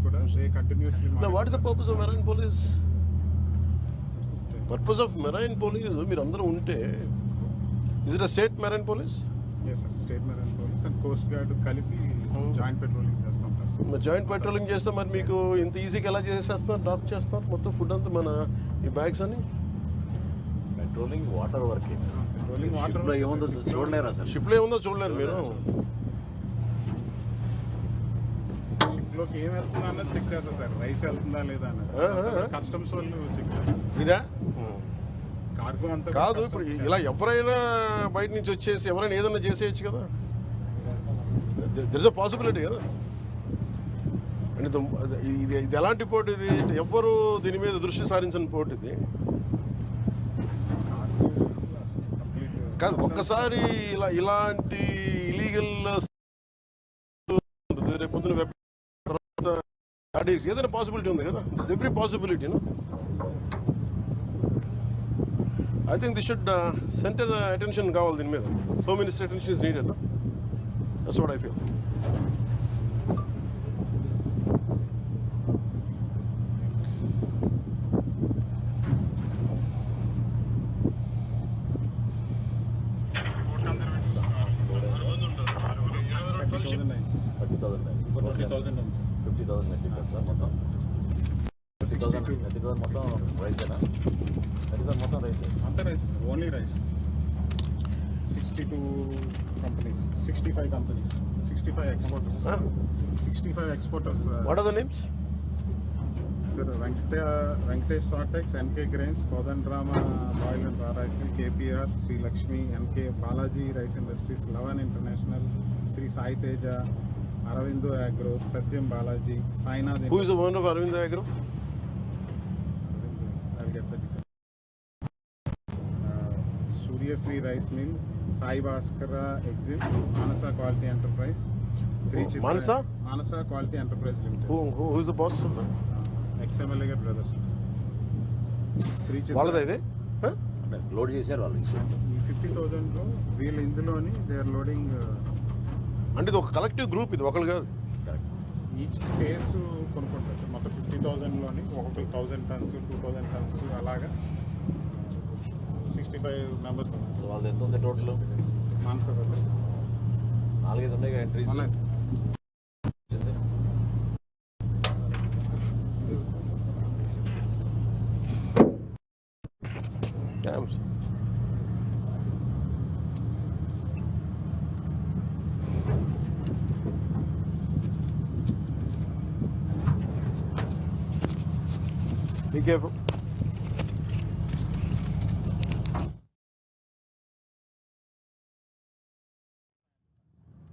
కూడా they continuously. What is the purpose of marine police? Purpose of marine police మీరు అందరూ ఉంటే is it a state marine police? Yes sir, state marine police and coast guard కలిపి joint patrolling చేస్తాం sir. Joint patrolling చేస్తే మరి మీకు ఇంత ఈజీగా ఎలా చేసేస్తున్నారు, డ్రాప్ చేస్తున్నారు మొత్తం ఫుడ్ అంతా మన ఈ బ్యాగ్స్ అని? Patrolling water working. Patrolling water ఏముందో చూడలేరా సార్? షిప్లో ఏముందో చూడలేరు మీరు? షిప్లోకి ఏం వెళ్తుందా అన్నది చెక్ చేస్తారు సార్, రైస్ వెళ్తుందా లేదా అన్నది కస్టమ్స్ వాళ్ళు చెక్ చేస్తారు. ఇదా కార్గో అంతా కాదు, ఇప్పుడు ఇలా ఎవరైనా బయట నుంచి వచ్చేసి ఎవరైనా ఏదైనా చేసేయచ్చు కదా, దర్ ఇస్ అ పాసిబిలిటీ కదా. అంటే ఇది ఎలాంటి పోటీ? ఇది ఎవ్వరు దీని మీద దృష్టి సారించని పోటీ ఇది కాదు. ఒక్కసారి ఇలాంటి ఇలీగల్ రేపు ఏదైనా పాసిబిలిటీ ఉంది కదా, every possibility. I think this should centre attention కావాలి దీని మీద. Home minister attention is needed. That's what I feel. Only rice 62 companies, 65 companies, 65 exporters. 65 exporters. What are the names? Sir Venkatesh Satex, NK grains, Kodandarama oil and raw rice mill, KPR, Sri Lakshmi, NK Balaji rice industries, Lavan international, Sri Sai Teja, Aurobindo agro, Satyam Balaji, Sainath. Who is the owner of Aurobindo agro? Suryasri rice mill, Sai Bhaskara exims, Manasa quality enterprise, Sri Manasa quality enterprise limited. Who is the boss? Ex MLA గారి brothers. Sri వాళ్ళదే ఇది load చేశారు వాళ్ళు. ఈ 50,000లో వీళ్ళు ఇందులోని they are loading. అంటే ఇది ఒక కలెక్టివ్ గ్రూప్, ఇది ఒకళ్ళు కాదు. ఈచ్ స్పేస్ కొనుక్కుంటారు సార్. మొత్తం 50,000లోని 1,000 టన్స్, 2,000 టన్స్ అలాగా 65 మెంబర్స్ ఉన్నారు. సో వాళ్ళది ఎంత ఉంది టోటల్? మానసదా సార్ 4-5 ఉన్నాయి ఎంట్రీస్. Be careful.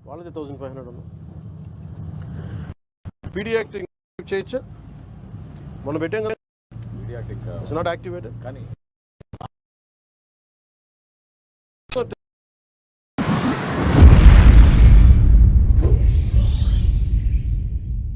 వాళ్ళది 1500 ఉంది. పీడియాట్రిక్ చేయొచ్చా? మనం పెట్టాం కదా, పీడియాట్రిక్ ఇట్స్ నాట్ యాక్టివేటెడ్. కానీ